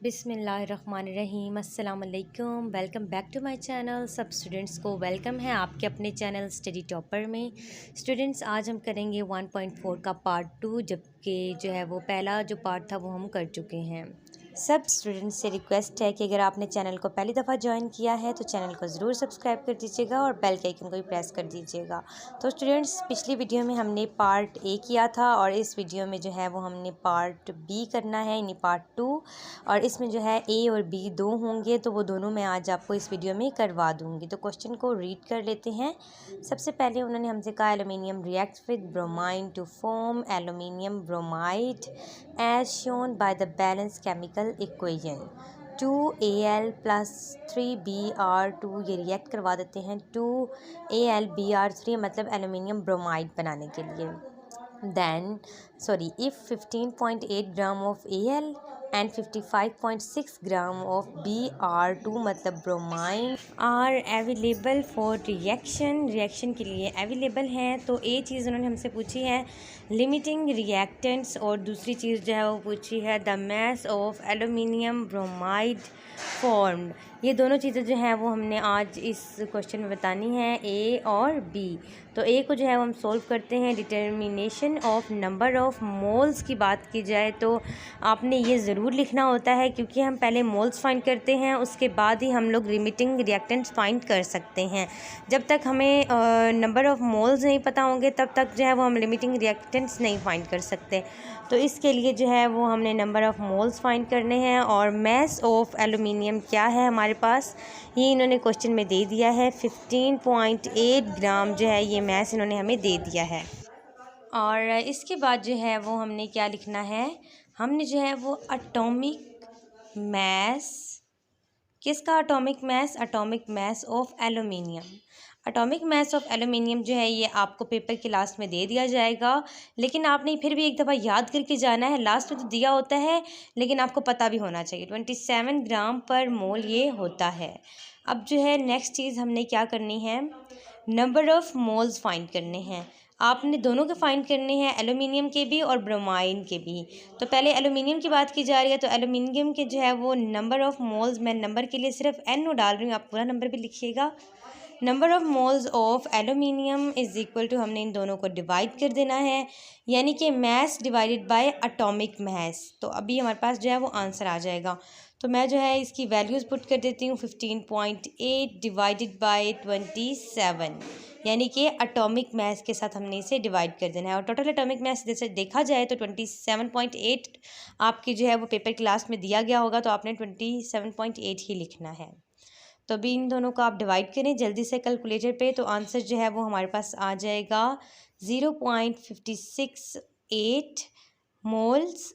बिस्मिल्लाहिर्रहमानिर्रहीम अस्सलाम वालेकुम। Welcome back to my channel. सब स्टूडेंट्स को वेलकम है आपके अपने चैनल स्टडी टॉपर में। स्टूडेंट्स, आज हम करेंगे 1.4 का पार्ट 2, जबकि जो है वो पहला जो पार्ट था वो हम कर चुके हैं। सब स्टूडेंट्स से रिक्वेस्ट है कि अगर आपने चैनल को पहली दफ़ा ज्वाइन किया है तो चैनल को ज़रूर सब्सक्राइब कर दीजिएगा और बेल के आइकन को भी प्रेस कर दीजिएगा। तो स्टूडेंट्स, पिछली वीडियो में हमने पार्ट ए किया था और इस वीडियो में जो है वो हमने पार्ट बी करना है, यानी पार्ट 2। और इसमें जो है ए और बी दो होंगे, तो वो दोनों मैं आज आपको इस वीडियो में करवा दूँगी। तो क्वेश्चन को रीड कर लेते हैं। सबसे पहले उन्होंने हमसे कहा aluminium reacts with bromine to form aluminium bromide as shown by the balance chemical equation 2Al + 3Br2। ये रिएक्ट करवा देते हैं 2AlBr3, मतलब एल्यूमिनियम ब्रोमाइड बनाने के लिए। if 15.8 gram of Al and 55.6 gram of Br2, मतलब bromine, are available for reaction के लिए अवेलेबल हैं। तो एक चीज़ उन्होंने हमसे पूछी है लिमिटिंग रिएक्टेंट्स, और दूसरी चीज़ जो है वो पूछी है the mass of aluminium bromide formed. ये दोनों चीज़ें जो हैं वो हमने आज इस क्वेश्चन में बतानी है, ए और बी। तो ए को जो है वो हम सोल्व करते हैं। Determination of number of moles की बात की जाए तो आपने ये ज़रूर लिखना होता है, क्योंकि हम पहले मोल्स फाइंड करते हैं, उसके बाद ही हम लोग लिमिटिंग रिएक्टेंट्स फाइंड कर सकते हैं। जब तक हमें नंबर ऑफ मोल्स नहीं पता होंगे तब तक जो है वो हम लिमिटिंग रिएक्टेंट्स नहीं फाइंड कर सकते। तो इसके लिए जो है वो हमने नंबर ऑफ़ मोल्स फाइंड करने हैं। और मास ऑफ एल्यूमिनियम क्या है हमारे पास, ये इन्होंने क्वेश्चन में दे दिया है 15.8 ग्राम जो है ये मास इन्होंने हमें दे दिया है। और इसके बाद जो है वो हमने क्या लिखना है, हमने जो है वो एटॉमिक मास, किसका atomic mass, atomic mass of aluminium. Atomic mass of aluminium जो है ये आपको पेपर के लास्ट में दे दिया जाएगा, लेकिन आपने फिर भी एक दफ़ा याद करके जाना है। लास्ट में तो दिया होता है लेकिन आपको पता भी होना चाहिए। 27 ग्राम पर मोल ये होता है। अब जो है नेक्स्ट चीज़ हमने क्या करनी है, नंबर ऑफ़ मोल्स फाइंड करने हैं। आपने दोनों के फाइंड करने हैं, एल्यूमिनियम के भी और ब्रोमाइन के भी। तो पहले एल्यूमिनियम की बात की जा रही है, तो एल्यूमिनियम के जो है वो नंबर ऑफ़ मोल्स, मैं नंबर के लिए सिर्फ NO डाल रही हूँ, आप पूरा नंबर भी लिखिएगा। Number of moles of aluminium is equal to, हमने इन दोनों को डिवाइड कर देना है, यानी कि mass divided by atomic mass. तो अभी हमारे पास जो है वो आंसर आ जाएगा। तो मैं जो है इसकी वैल्यूज़ पुट कर देती हूँ। 15.8 डिवाइडेड बाय 27, यानी कि एटॉमिक मास के साथ हमने इसे डिवाइड कर देना है। और टोटल एटॉमिक मास जैसे देखा जाए तो 27.8 आपकी जो है वो पेपर क्लास में दिया गया होगा, तो आपने 27.8 ही लिखना है। तो अभी इन दोनों को आप डिवाइड करें जल्दी से कैलकुलेटर पे, तो आंसर जो है वो हमारे पास आ जाएगा 0.568 मोल्स।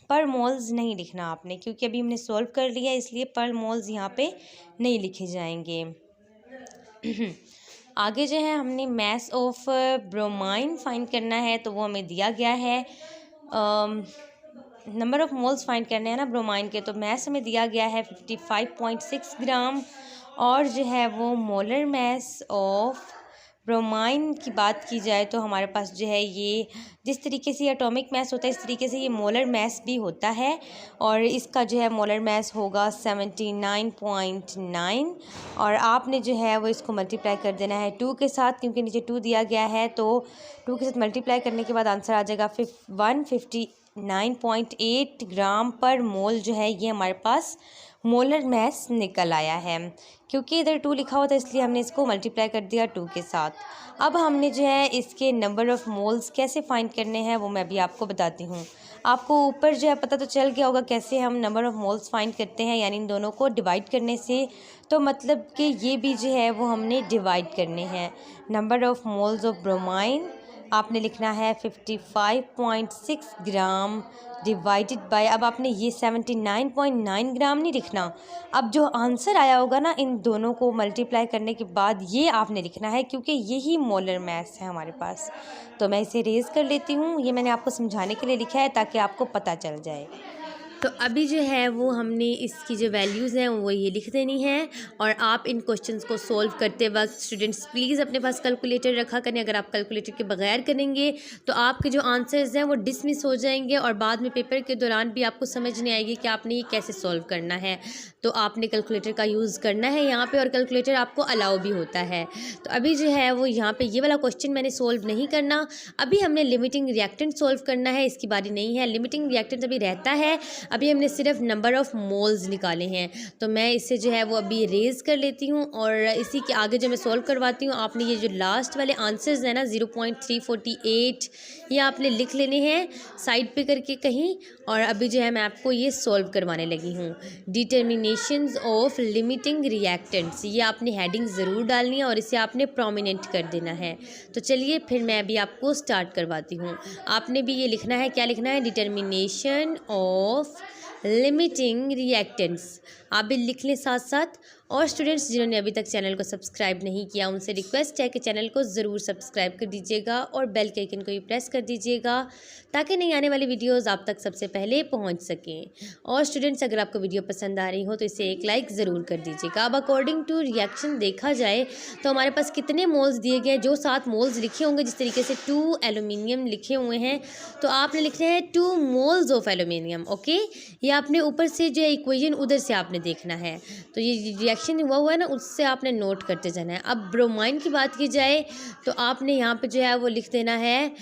पर मोल्स नहीं लिखना आपने, क्योंकि अभी हमने सॉल्व कर लिया है, इसलिए पर मोल्स यहाँ पे नहीं लिखे जाएंगे। आगे जो है हमने मास ऑफ ब्रोमाइन फाइंड करना है, तो वो हमें दिया गया है। नंबर ऑफ़ मोल्स फाइंड करने हैं ना ब्रोमाइन के, तो मास हमें दिया गया है 55.6 ग्राम। और जो है वो मोलर मास ऑफ ब्रोमाइन की बात की जाए तो हमारे पास जो है ये जिस तरीके से एटॉमिक मास होता है इस तरीके से ये मोलर मास भी होता है, और इसका जो है मोलर मास होगा 79.9। और आपने जो है वो इसको मल्टीप्लाई कर देना है 2 के साथ, क्योंकि नीचे 2 दिया गया है, तो 2 के साथ मल्टीप्लाई करने के बाद आंसर आ जाएगा 159.8 ग्राम पर मोल। जो है ये हमारे पास मोलर मास निकल आया है। क्योंकि इधर 2 लिखा हुआ था इसलिए हमने इसको मल्टीप्लाई कर दिया 2 के साथ। अब हमने जो है इसके नंबर ऑफ़ मोल्स कैसे फाइंड करने हैं वो मैं भी आपको बताती हूँ। आपको ऊपर जो है पता तो चल गया होगा कैसे हम नंबर ऑफ़ मोल्स फाइंड करते हैं, यानी इन दोनों को डिवाइड करने से। तो मतलब कि ये भी जो है वो हमने डिवाइड करने हैं। Number of moles of bromine आपने लिखना है 55.6 ग्राम डिवाइडेड बाय, अब आपने ये 79.9 ग्राम नहीं लिखना। अब जो आंसर आया होगा ना इन दोनों को मल्टीप्लाई करने के बाद ये आपने लिखना है, क्योंकि यही मोलर मास है हमारे पास। तो मैं इसे रेज़ कर लेती हूँ, ये मैंने आपको समझाने के लिए लिखा है ताकि आपको पता चल जाए। तो अभी जो है वो हमने इसकी जो वैल्यूज़ हैं वो ये लिख देनी है। और आप इन क्वेश्चंस को सॉल्व करते वक्त स्टूडेंट्स प्लीज़ अपने पास कैलकुलेटर रखा करें। अगर आप कैलकुलेटर के बगैर करेंगे तो आपके जो आंसर्स हैं वो डिसमिस हो जाएंगे और बाद में पेपर के दौरान भी आपको समझ नहीं आएगी कि आपने ये कैसे सॉल्व करना है। तो आपने कैलकुलेटर का यूज़ करना है यहाँ पे, और कैलकुलेटर आपको अलाउ भी होता है। तो अभी जो है वो यहाँ पे ये वाला क्वेश्चन मैंने सोल्व नहीं करना। अभी हमने लिमिटिंग रिएक्टेंट सोल्व करना है, इसकी बारी नहीं है। लिमिटिंग रिएक्टेंट अभी रहता है, अभी हमने सिर्फ नंबर ऑफ़ मोल्स निकाले हैं। तो मैं इससे जो है वो अभी रेज़ कर लेती हूँ और इसी के आगे जो मैं सोल्व करवाती हूँ, आपने ये जो लास्ट वाले आंसर्स हैं ना 0.348 ये आपने लिख लेने हैं साइड पे करके कहीं। और अभी जो है मैं आपको ये सोल्व करवाने लगी हूँ। डिटर्मिनेशंस ऑफ लिमिटिंग रिएक्टेंट्स, ये आपने हेडिंग ज़रूर डालनी है और इसे आपने प्रोमिनेंट कर देना है। तो चलिए फिर मैं अभी आपको स्टार्ट करवाती हूँ। आपने भी ये लिखना है, क्या लिखना है, डिटर्मिनेशन ऑफ लिमिटिंग रिएक्टेंट्स आप भी लिख लें साथ साथ। और स्टूडेंट्स जिन्होंने अभी तक चैनल को सब्सक्राइब नहीं किया उनसे रिक्वेस्ट है कि चैनल को ज़रूर सब्सक्राइब कर दीजिएगा और बेल के आइकन को भी प्रेस कर दीजिएगा ताकि नई आने वाली वीडियोस आप तक सबसे पहले पहुंच सकें। और स्टूडेंट्स अगर आपको वीडियो पसंद आ रही हो तो इसे एक लाइक ज़रूर कर दीजिएगा। अब अकॉर्डिंग टू रिएक्शन देखा जाए तो हमारे पास कितने मोल्स दिए गए, जो 7 मोल्स लिखे होंगे जिस तरीके से 2 एलुमिनियम लिखे हुए हैं तो आपने लिखने हैं 2 मोल्स ऑफ एलुमिनियम। ओके, ये आपने ऊपर से जो है इक्वेशन उधर से आपने देखना है। तो ये रिएक्शन हुआ है ना, उससे आपने नोट करते जाना है। अब ब्रोमाइन की बात की जाए तो आपने यहाँ पे जो है वो लिख देना है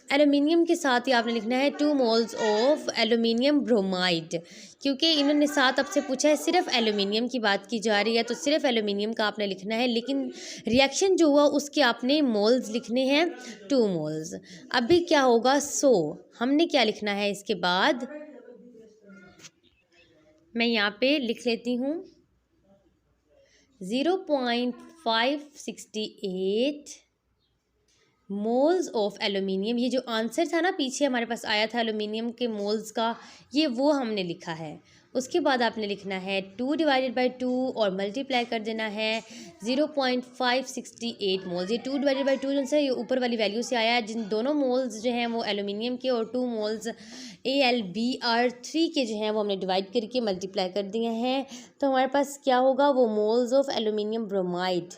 एल्यूमिनियम के साथ ही आपने लिखना है 2 मोल्स ऑफ एल्यूमिनियम ब्रोमाइड, क्योंकि इन्होंने साथ आपसे पूछा है सिर्फ एल्यूमिनियम की बात की जा रही है तो सिर्फ एल्यूमिनियम का आपने लिखना है, लेकिन रिएक्शन जो हुआ उसके आपने मोल्स लिखने हैं 2 मोल्स। अभी क्या होगा, हमने क्या लिखना है इसके बाद, मैं यहाँ पे लिख लेती हूँ 0.568 मोल्स ऑफ एल्यूमिनियम। ये जो आंसर था ना पीछे हमारे पास आया था एल्यूमिनियम के मोल्स का, ये वो हमने लिखा है। उसके बाद आपने लिखना है 2 डिवाइडेड बाई 2 और मल्टीप्लाई कर देना है 0.568 मोल्स। ये 2 डिवाइडेड बाई 2 जो है ये ऊपर वाली वैल्यू से आया है, जिन दोनों मोल्स जो हैं वो एल्यूमिनियम के और 2 मोल्स AlBr3 के जो हैं वो हमने डिवाइड करके मल्टीप्लाई कर दिए हैं। तो हमारे पास क्या होगा, वो मोल्स ऑफ एल्यूमिनियम ब्रोमाइड।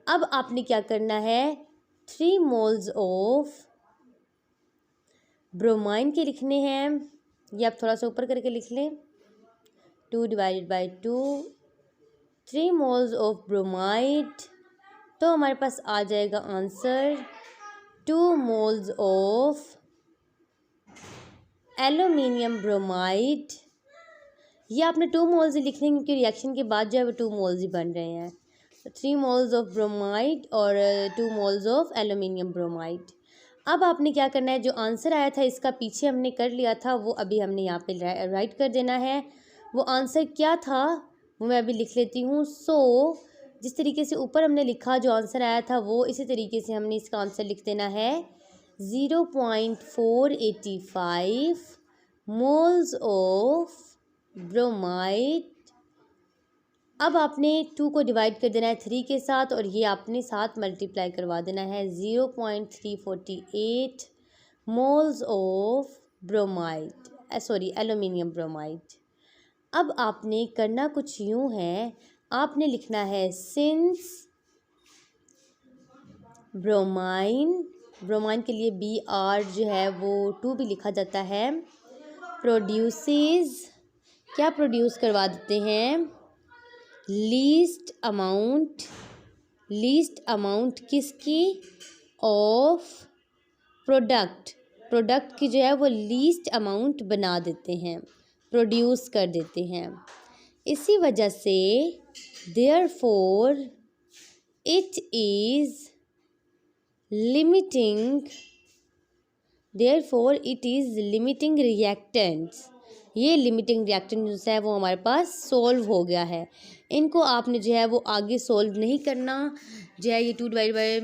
अब आपने क्या करना है, 3 मोल्स ऑफ ब्रोमाइन के लिखने हैं, ये आप थोड़ा सा ऊपर करके लिख लें 2 divided by 2 3 moles of bromide. तो हमारे पास आ जाएगा answer 2 moles of aluminium bromide. ये आपने 2 मोल्स ही लिखने हैं क्योंकि रिएक्शन के बाद जो है वो 2 मोल्स ही बन रहे हैं। 3 मोल्स ऑफ ब्रोमाइड और 2 मोल्स ऑफ एल्यूमिनियम ब्रोमाइड। अब आपने क्या करना है, जो आंसर आया था इसका पीछे हमने कर लिया था वो अभी हमने यहाँ पे राइट कर देना है। वो आंसर क्या था वो मैं अभी लिख लेती हूँ। जिस तरीके से ऊपर हमने लिखा जो आंसर आया था वो इसी तरीके से हमने इसका आंसर लिख देना है 0.485 मोल्स ऑफ ब्रोमाइड। अब आपने 2 को डिवाइड कर देना है 3 के साथ और ये आपने साथ मल्टीप्लाई करवा देना है 0.348 moles of bromide, aluminium bromide. अब आपने करना कुछ यूँ है, आपने लिखना है सिंस ब्रोमाइन के लिए Br जो है वो 2 भी लिखा जाता है, प्रोड्यूसेस, क्या प्रोड्यूस करवा देते हैं, लीस्ट अमाउंट किसकी, ऑफ प्रोडक्ट की जो है वो लीस्ट अमाउंट बना देते हैं, प्रोड्यूस कर देते हैं। इसी वजह से therefore it is limiting reactants. ये लिमिटिंग रिएक्टेंट जो है वो हमारे पास सोल्व हो गया है। इनको आपने जो है वो आगे सोल्व नहीं करना, जो है ये 2 डिवाइड बाई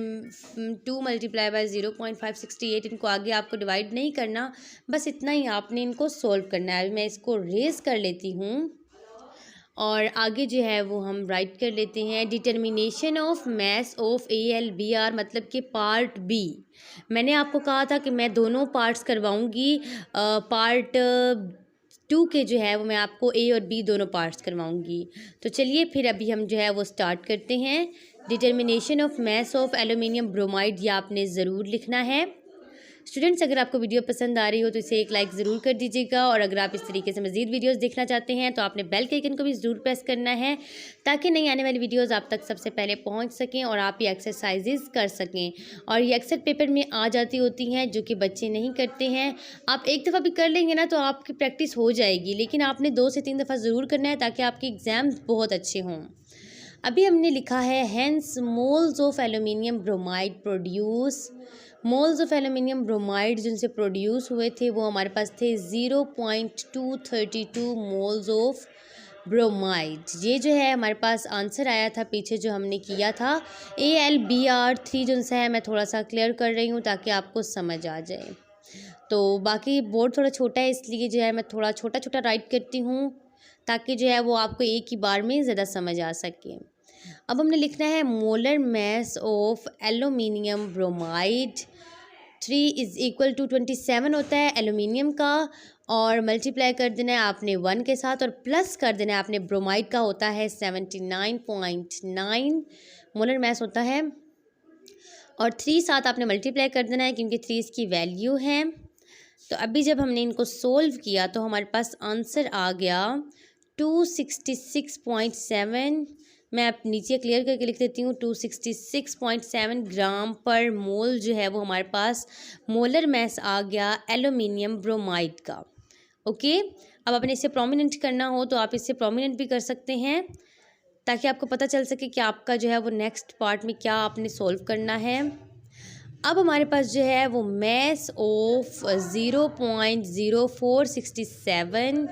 2 मल्टीप्लाई बाई 0.568 इनको आगे आपको डिवाइड नहीं करना, बस इतना ही आपने इनको सोल्व करना है। मैं इसको रेज़ कर लेती हूँ और आगे जो है वो हम राइट कर लेते हैं determination of mass of AlBr, मतलब कि पार्ट बी। मैंने आपको कहा था कि मैं दोनों पार्ट्स करवाऊंगी, पार्ट 2 के जो है वो मैं आपको ए और बी दोनों पार्ट्स करवाऊंगी। तो चलिए फिर अभी हम जो है वो स्टार्ट करते हैं। Determination of mass of aluminium bromide, ये आपने ज़रूर लिखना है। स्टूडेंट्स, अगर आपको वीडियो पसंद आ रही हो तो इसे एक लाइक ज़रूर कर दीजिएगा, और अगर आप इस तरीके से मज़ीद वीडियोस देखना चाहते हैं तो आपने बेल के आइकन को भी ज़रूर प्रेस करना है, ताकि नई आने वाली वीडियोस आप तक सबसे पहले पहुंच सकें और आप ये एक्सरसाइजेज कर सकें। और ये अक्सर पेपर में आ जाती होती हैं जो कि बच्चे नहीं करते हैं। आप एक दफ़ा भी कर लेंगे ना तो आपकी प्रैक्टिस हो जाएगी, लेकिन आपने 2 से 3 दफ़ा ज़रूर करना है ताकि आपके एग्ज़ाम बहुत अच्छे हों। अभी हमने लिखा है hence moles of aluminium bromide produce. Moles of aluminium bromide जिनसे प्रोड्यूस हुए थे वो हमारे पास थे 0.232 मोल्स ऑफ ब्रोमाइड। ये जो है हमारे पास आंसर आया था पीछे जो हमने किया था। AlBr3 जो है मैं थोड़ा सा क्लियर कर रही हूँ ताकि आपको समझ आ जाए। तो बाकी बोर्ड थोड़ा छोटा है इसलिए जो है मैं थोड़ा छोटा छोटा राइट करती हूँ ताकि जो है वो आपको एक ही बार में ज़्यादा समझ आ सके। अब हमने लिखना है molar mass of aluminium bromide 3 = 27 होता है एल्यूमिनियम का, और मल्टीप्लाई कर देना है आपने 1 के साथ, और प्लस कर देना है आपने ब्रोमाइड का होता है 79.9 मोलर मास होता है, और 3 साथ आपने मल्टीप्लाई कर देना है क्योंकि 3 इसकी वैल्यू है। तो अभी जब हमने इनको सोल्व किया तो हमारे पास आंसर आ गया 266.7। मैं अब नीचे क्लियर करके लिख देती हूँ 266.7 ग्राम पर मोल जो है वो हमारे पास मोलर मास आ गया एल्यूमिनियम ब्रोमाइड का। ओके, अब आपने इसे प्रोमिनेंट करना हो तो आप इसे प्रोमिनेंट भी कर सकते हैं ताकि आपको पता चल सके कि आपका जो है वो नेक्स्ट पार्ट में क्या आपने सोल्व करना है। अब हमारे पास जो है वो mass of 0.0467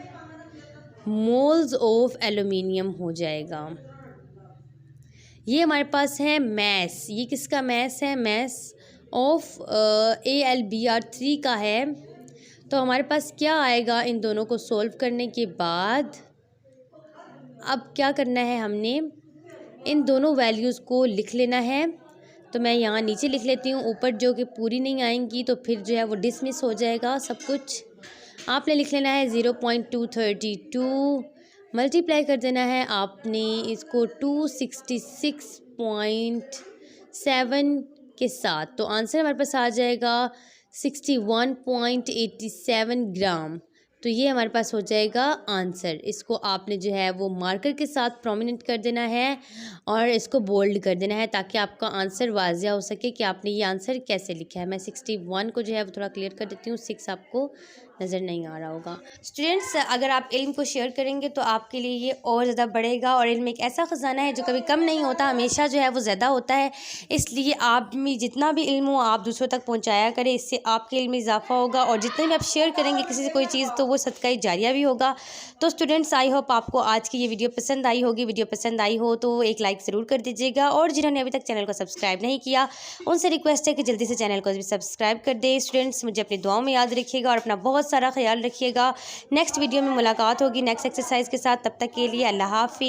moles of aluminium हो जाएगा। ये हमारे पास है मास, ये किसका मास है? मास ऑफ AlBr3 का है। तो हमारे पास क्या आएगा इन दोनों को सोल्व करने के बाद? अब क्या करना है, हमने इन दोनों वैल्यूज़ को लिख लेना है। तो मैं यहाँ नीचे लिख लेती हूँ, ऊपर जो कि पूरी नहीं आएंगी तो फिर जो है वो डिसमिस हो जाएगा सब कुछ। आपने लिख लेना है 0.232, मल्टीप्लाई कर देना है आपने इसको 266.7 के साथ, तो आंसर हमारे पास आ जाएगा 61.87 ग्राम। तो ये हमारे पास हो जाएगा आंसर। इसको आपने जो है वो मार्कर के साथ प्रोमिनेंट कर देना है और इसको बोल्ड कर देना है ताकि आपका आंसर वाज़िया हो सके कि आपने ये आंसर कैसे लिखा है। मैं 61 को जो है वो थोड़ा क्लियर कर देती हूँ, 6 आपको नज़र नहीं आ रहा होगा। स्टूडेंट्स, अगर आप इल्म को शेयर करेंगे तो आपके लिए ये और ज़्यादा बढ़ेगा, और इल्म एक ऐसा ख़जाना है जो कभी कम नहीं होता, हमेशा जो है वो ज़्यादा होता है। इसलिए आप में जितना भी इल्म हो आप दूसरों तक पहुँचाया करें, इससे आपके इल्म में इजाफा होगा, और जितने भी आप शेयर करेंगे किसी से कोई चीज़ तो वो सदका जारिया भी होगा। तो स्टूडेंट्स, आई होप आपको आज की ये वीडियो पसंद आई होगी। वीडियो पसंद आई हो तो एक लाइक ज़रूर कर दीजिएगा, और जिन्होंने अभी तक चैनल को सब्सक्राइब नहीं किया उनसे रिक्वेस्ट है कि जल्दी से चैनल को भी सब्सक्राइब कर दे। स्टूडेंट्स, मुझे अपनी दुआओं में याद रखिएगा और अपना बहुत सारा ख्याल रखिएगा। नेक्स्ट वीडियो में मुलाकात होगी नेक्स्ट एक्सरसाइज के साथ। तब तक के लिए अल्लाह हाफिज़।